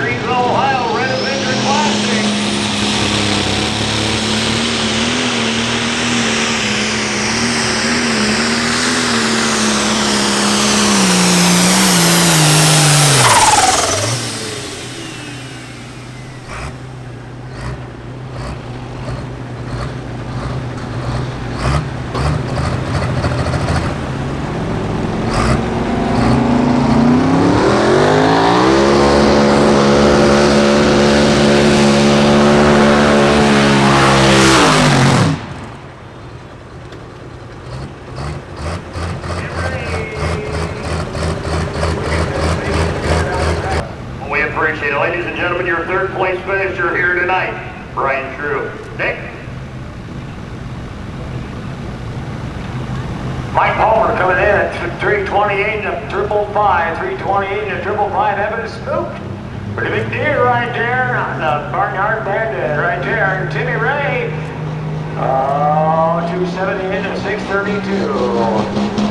Greenville, Ohio, Red Adventure Classic. We appreciate it. Ladies and gentlemen, your third place finisher here tonight, Brian True. Nick? Mike Palmer coming in at 328 and a 555, 328 and a 555, Evan Spook. Pretty big deer right there on the Barnyard Bandit right there. And Timmy Ray, 270 and a 632.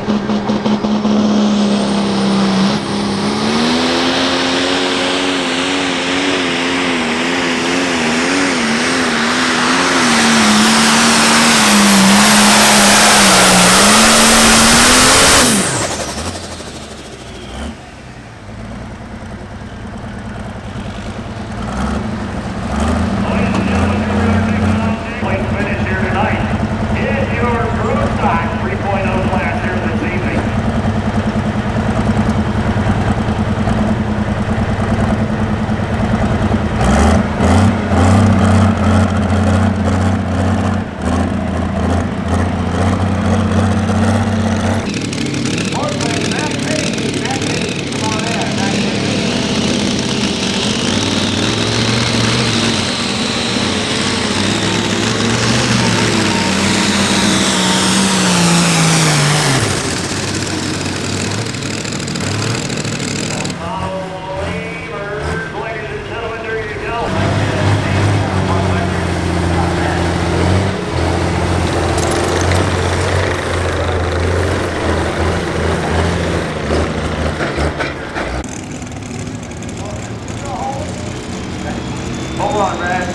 Hold on, Brad.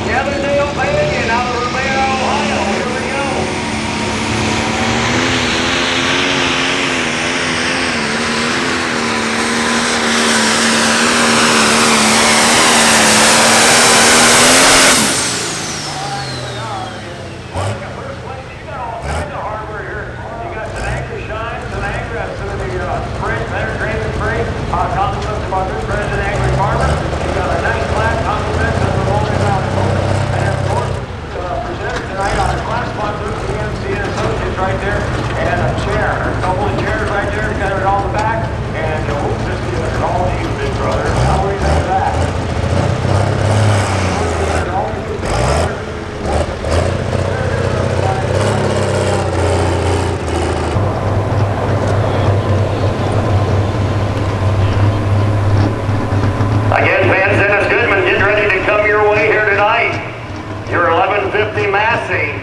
Kevin Dale Panion out of Urbana, Ohio. Here we go. First place, you got all kinds of hardware here. You got some anchor shines, some anchor, some of the sprint, better drain freight. Compliments of our good President Angry Farmer. You got a nice flat compliments of the Rolling Mountain. And of course, presented tonight on a class sponsor, PMC and Associates right there. And a chair, a couple of chairs right there, got it all in the back. And this is all you, big brother. How do we know that? All you, big brother. 50 Massey.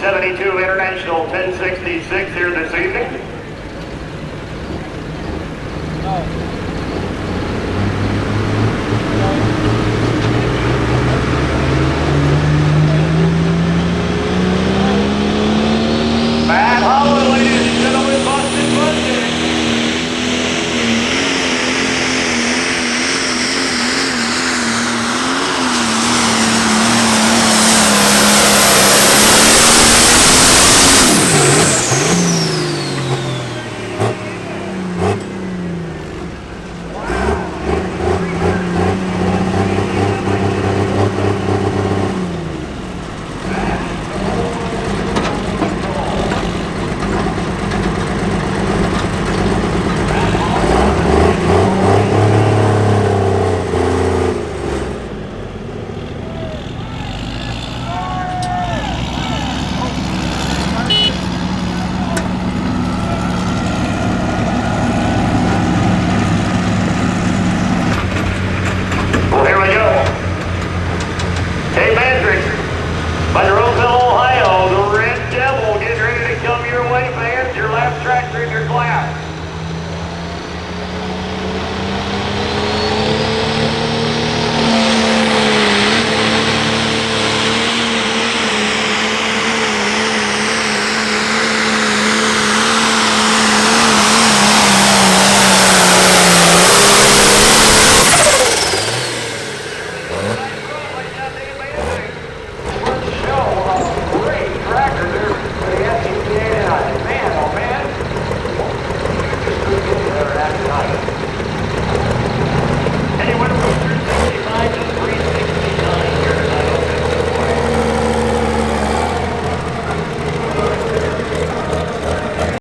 '72 International 1066 here this evening.